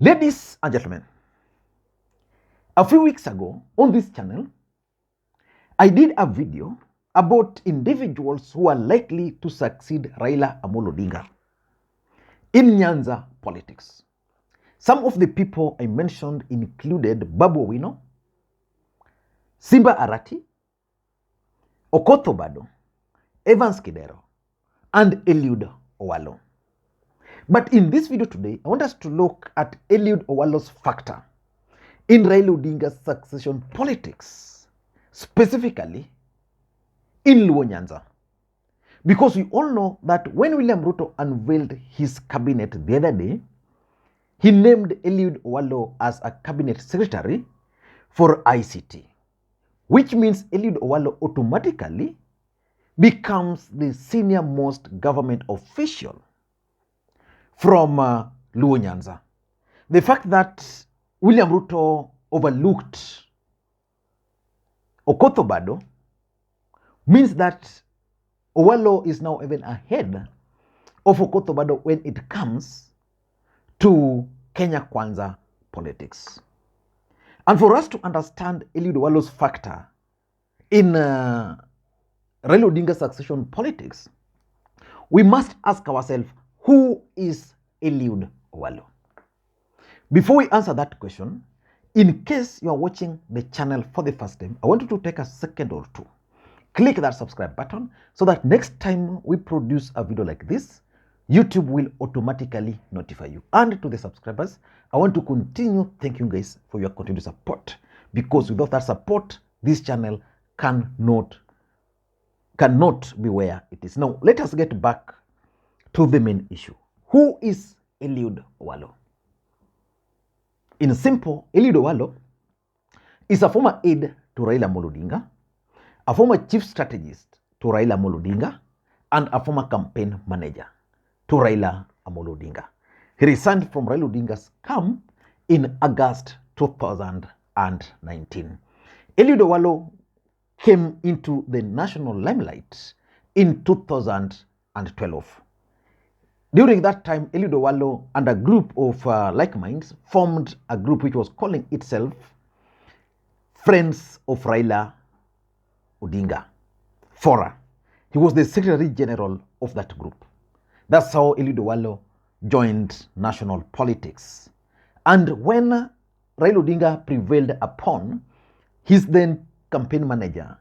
Ladies and gentlemen, a few weeks ago on this channel, I did a video about individuals who are likely to succeed Raila Odinga in Nyanza politics. Some of the people I mentioned included Babu Owino, Simba Arati, Okoth Obado, Evans Kidero, and Eliud Owalo. But in this video today, I want us to look at Eliud Owalo's factor in Raila Odinga's succession politics, specifically in Luo Nyanza. Because we all know that when William Ruto unveiled his cabinet the other day, he named Eliud Owalo as a cabinet secretary for ICT, which means Eliud Owalo automatically becomes the senior most government official from Luo Nyanza. The fact that William Ruto overlooked Okoth Obado means that Owalo is now even ahead of Okoth Obado when it comes to Kenya Kwanza politics. And for us to understand Eliud Owalo's factor in Raila Odinga's succession politics, we must ask ourselves, who is Eliud Owalo? Before we answer that question, in case you are watching the channel for the first time, I want you to take a second or two. Click that subscribe button so that next time we produce a video like this, YouTube will automatically notify you. And to the subscribers, I want to continue thanking you guys for your continued support, because without that support, this channel cannot be where it is. Now, let us get back to the main issue. Who is Eliud Owalo? In simple, Eliud Owalo is a former aide to Raila Odinga, a former chief strategist to Raila Odinga, and a former campaign manager to Raila Odinga. He resigned from Raila Odinga's camp in August 2019. Eliud Owalo came into the national limelight in 2012. During that time, Eliud Owalo and a group of like minds formed a group which was calling itself Friends of Raila Odinga, FORA. He was the Secretary General of that group. That's how Eliud Owalo joined national politics. And when Raila Odinga prevailed upon his then campaign manager,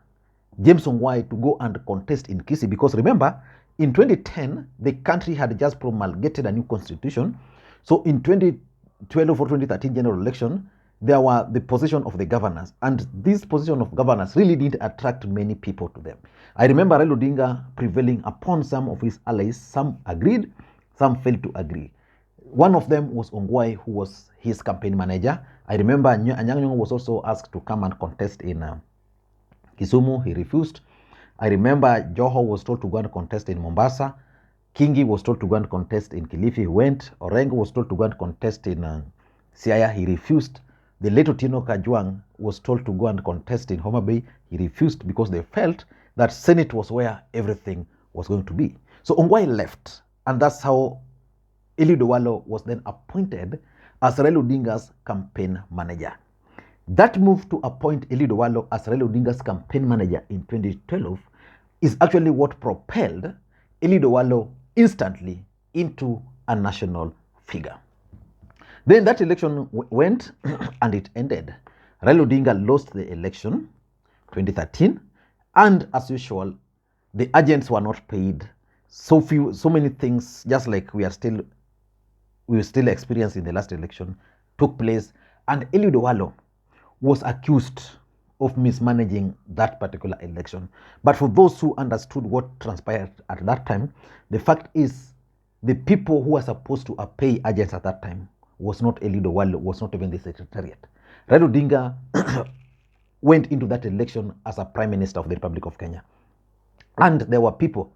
James Ongwae, to go and contest in Kisii, because remember, in 2010, the country had just promulgated a new constitution. So in 2012 or 2013 general election, there were the position of the governors. And this position of governors really didn't attract many people to them. I remember Raila Odinga prevailing upon some of his allies. Some agreed, some failed to agree. One of them was Ongwae, who was his campaign manager. I remember Anyang' Nyong'o was also asked to come and contest in Kisumu. He refused. I remember Joho was told to go and contest in Mombasa. Kingi was told to go and contest in Kilifi. He went. Orengo was told to go and contest in Siaya. He refused. The late Otieno Kajwang was told to go and contest in Homa Bay. He refused because they felt that Senate was where everything was going to be. So Ongwae left, and that's how Eliud Owalo was then appointed as Raila Odinga's campaign manager. That move to appoint Eliud Owalo as Raila Odinga's campaign manager in 2012 is actually what propelled Eliud Owalo instantly into a national figure. Then that election went and it ended. Raila Odinga lost the election 2013, and as usual, the agents were not paid. So many things, just like we still experienced in the last election, took place, and Eliud Owalo was accused of mismanaging that particular election. But for those who understood what transpired at that time, the fact is the people who were supposed to pay agents at that time was not Eliud Owalo, was not even the secretariat. Raila Odinga went into that election as a prime minister of the Republic of Kenya. And there were people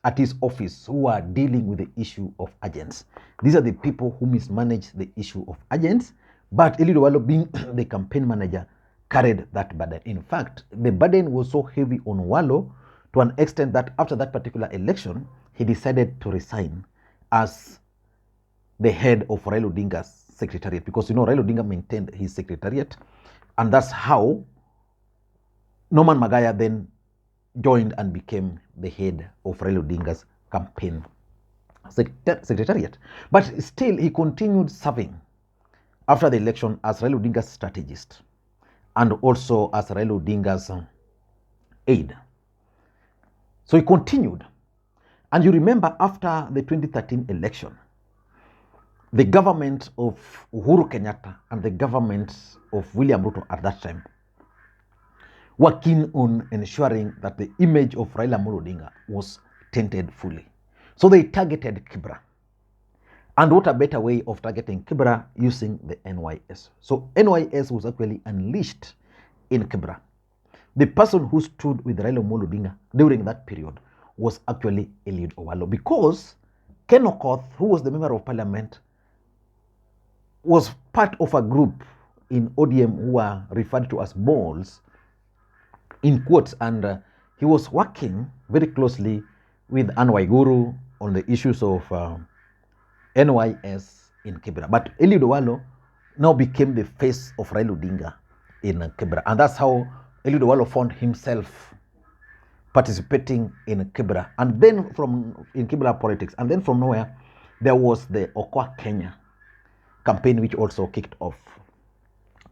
at his office who are dealing with the issue of agents. These are the people who mismanaged the issue of agents, but Eliud Owalo, being the campaign manager, carried that burden. In fact, the burden was so heavy on Owalo to an extent that after that particular election, he decided to resign as the head of Raila Odinga's secretariat, because Raila Odinga maintained his secretariat, and that's how Norman Magaya then joined and became the head of Raila Odinga's campaign secretariat. But still, he continued serving after the election as Raila Odinga's strategist and also as Raila Odinga's aide. So he continued. And you remember, after the 2013 election, the government of Uhuru Kenyatta and the government of William Ruto at that time were keen on ensuring that the image of Raila Odinga was tainted fully. So they targeted Kibra. And what a better way of targeting Kibra using the NYS. So NYS was actually unleashed in Kibra. The person who stood with Raila Odinga during that period was actually Eliud Owalo, because Ken Okoth, who was the member of parliament, was part of a group in ODM who were referred to as balls, in quotes, and he was working very closely with Anne Waiguru on the issues of NYS in Kibra. But Eliud Owalo now became the face of Raila Odinga in Kibra, and that's how Eliud Owalo found himself participating in Kibra, and then in Kibra politics, and then from nowhere there was the Okoa Kenya campaign, which also kicked off.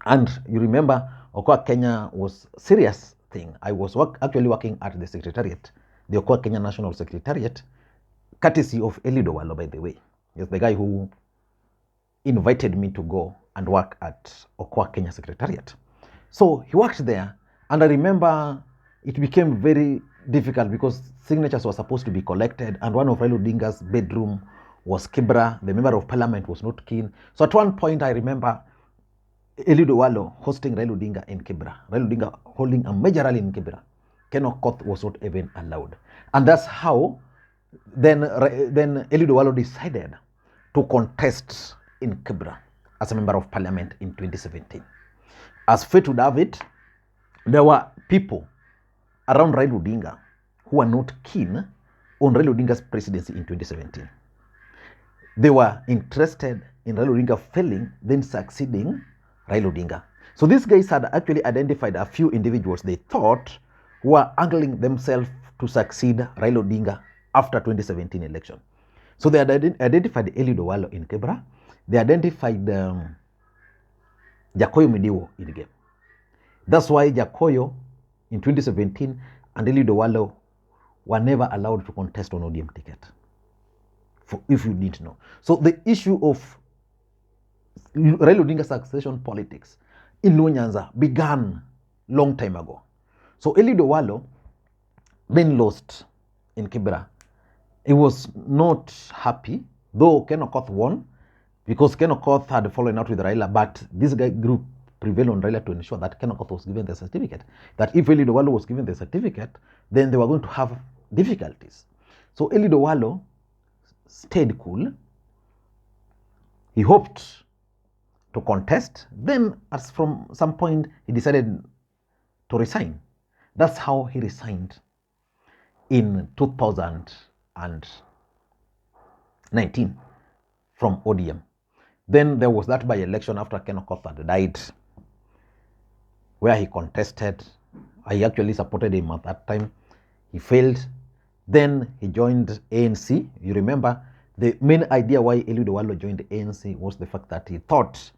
And you remember, Okoa Kenya was a serious thing. I was actually working at the secretariat, the Okoa Kenya National Secretariat, courtesy of Eliud Owalo, by the way. He's the guy who invited me to go and work at Okoa Kenya Secretariat. So he worked there, and I remember it became very difficult because signatures were supposed to be collected, and one of Raila Odinga's bedroom was Kibra. The member of parliament was not keen. So at one point, I remember Eliud Owalo hosting Raila Odinga in Kibra, Raila Odinga holding a major rally in Kibra. Ken Okoth was not even allowed. And that's how then Eliud Owalo decided to contest in Kibra as a member of parliament in 2017. As fate would have it, there were people around Raila Odinga who were not keen on Raila Odinga's presidency in 2017. They were interested in Raila Odinga failing, then succeeding Raila Odinga. So these guys had actually identified a few individuals they thought were angling themselves to succeed Raila Odinga after 2017 election. So they had identified Eliud Owalo in Kibra. They identified Jakoyo Midiwo in the game. That's why Jakoyo in 2017 and Eliud Owalo were never allowed to contest on ODM ticket, if you didn't know. So the issue of Raila Odinga succession politics in Nyanza began long time ago. So Eliud Owalo then lost in Kibra. He was not happy, though Ken Okoth won, because Ken Okoth had fallen out with Raila, but this guy group prevailed on Raila to ensure that Ken Okoth was given the certificate. That if Eliud Owalo was given the certificate, then they were going to have difficulties. So Eliud Owalo stayed cool. He hoped to contest. Then, as from some point, he decided to resign. That's how he resigned in 2019 from ODM. Then there was that by-election after Ken Okoth had died, where he contested. I actually supported him at that time. He failed. Then he joined ANC. You remember, the main idea why Eliud Owalo joined ANC was the fact that he thought,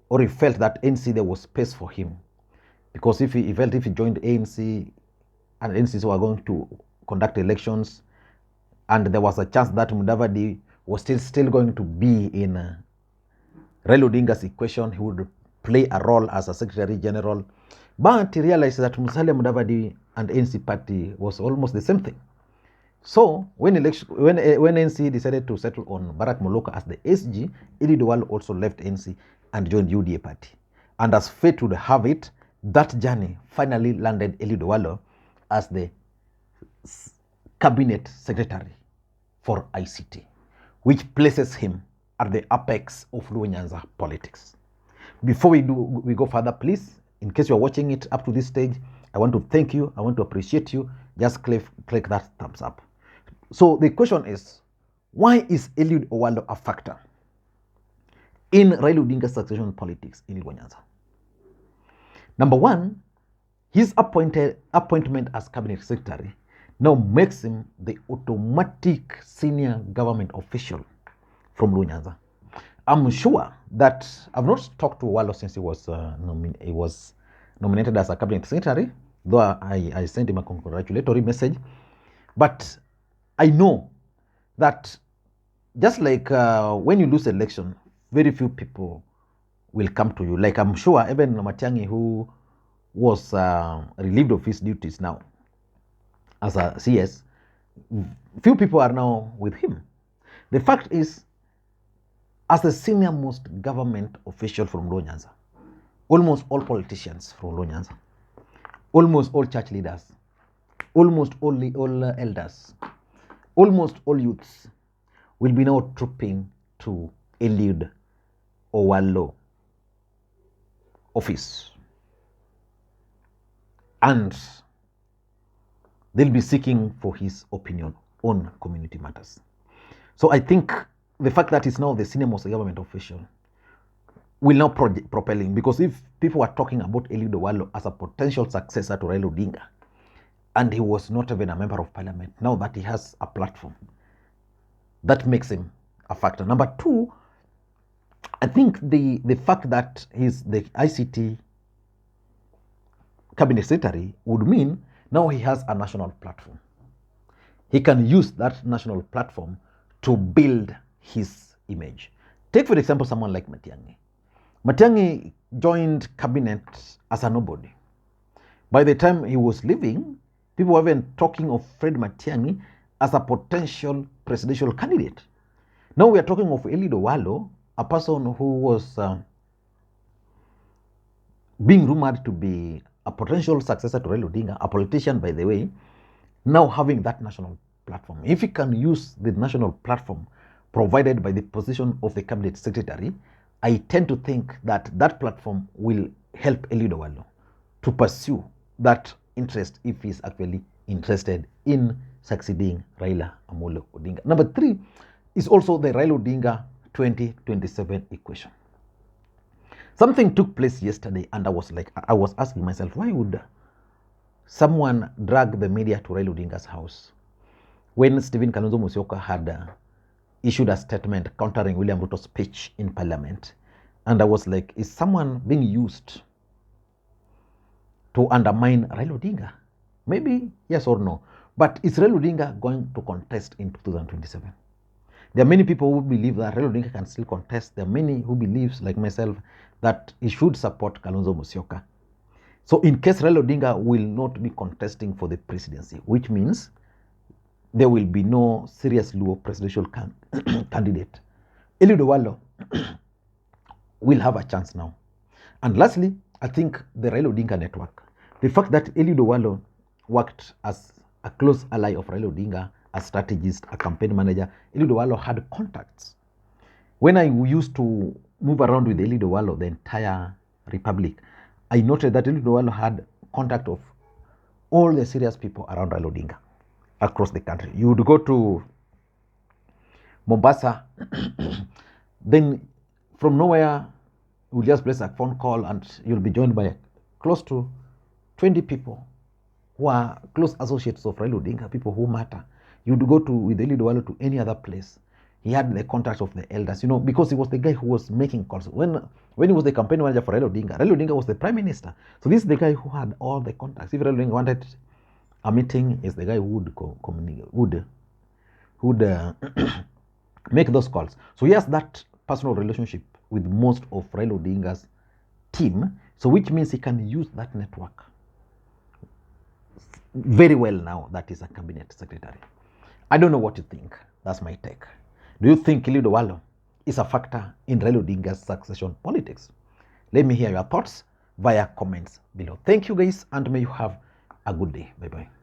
or he felt that ANC, there was space for him. Because he felt if he joined ANC, and NCs were going to conduct elections, and there was a chance that Mudavadi was still going to be in Raila Odinga's equation, he would play a role as a Secretary General. But he realized that Musalia Mudavadi and NC party was almost the same thing. So when NC decided to settle on Barack Moloka as the SG, Eliud Owalo also left NC and joined UDA party. And as fate would have it, that journey finally landed Eliud Owalo as the cabinet secretary for ICT, which places him at the apex of Nyanza politics. Before we go further, please, in case you're watching it up to this stage, I want to thank you. I want to appreciate you. Just click that thumbs up. So the question is, why is Eliud Owalo a factor in Raila Odinga's succession politics in Nyanza. Number one, his appointment as cabinet secretary now makes him the automatic senior government official from Nyanza. I'm sure that I've not talked to Owalo since he was nominated as a cabinet secretary, though I sent him a congratulatory message. But I know that just like when you lose election, very few people will come to you. Like I'm sure even Matiang'i, who was relieved of his duties now as a CS, few people are now with him. The fact is, as the senior most government official from Nyanza, almost all politicians from Nyanza, almost all church leaders, almost all elders, almost all youths will be now trooping to Eliud Owalo office. And they'll be seeking for his opinion on community matters. So I think the fact that he's now the senior most government official will now propel him, because if people are talking about Eliud Owalo as a potential successor to Raila Odinga, and he was not even a member of parliament, now that he has a platform, that makes him a factor. Number two, I think the fact that he's the ICT cabinet secretary would mean now he has a national platform. He can use that national platform to build his image. Take, for example, someone like Matiang'i. Matiang'i joined cabinet as a nobody. By the time he was leaving, people were even talking of Fred Matiang'i as a potential presidential candidate. Now we are talking of Eliud Owalo, a person who was being rumored to be a potential successor to Raila Odinga, a politician, by the way, now having that national platform. If he can use the national platform provided by the position of the cabinet secretary, I tend to think that that platform will help Eliud Owalo to pursue that interest if he's actually interested in succeeding Raila Amolo Odinga. Number three is also the Raila Odinga 2027 equation. Something took place yesterday, and I was asking myself, why would someone drag the media to Raila Odinga's house when Stephen Kalonzo Musyoka had issued a statement countering William Ruto's speech in parliament? And I was like, is someone being used to undermine Raila Odinga? Maybe yes or no. But is Raila Odinga going to contest in 2027? There are many people who believe that Raila Odinga can still contest. There are many who believe, like myself, that he should support Kalonzo Musyoka. So in case Raila Odinga will not be contesting for the presidency, which means there will be no serious Luo presidential candidate, Eliud Owalo will have a chance now. And lastly, I think the Raila Odinga network, the fact that Eliud Owalo worked as a close ally of Raila Odinga, a strategist, a campaign manager, Eliud Owalo had contacts. When I used to move around with Eliud Owalo, the entire republic, I noted that Eliud Owalo had contact of all the serious people around Raila Odinga across the country. You would go to Mombasa, then from nowhere, you will just place a phone call and you'll be joined by close to 20 people who are close associates of Raila Odinga, people who matter. You would go to with Eliud Owalo to any other place. He had the contacts of the elders, because he was the guy who was making calls. When he was the campaign manager for Raila Odinga was the prime minister. So this is the guy who had all the contacts. If Raila Odinga wanted a meeting, is the guy who would communicate, would make those calls. So he has that personal relationship with most of Raila Odinga's team. So which means he can use that network very well now that he's a cabinet secretary. I don't know what you think. That's my take. Do you think Eliud Owalo is a factor in Raila Odinga's succession politics? Let me hear your thoughts via comments below. Thank you guys, and may you have a good day. Bye-bye.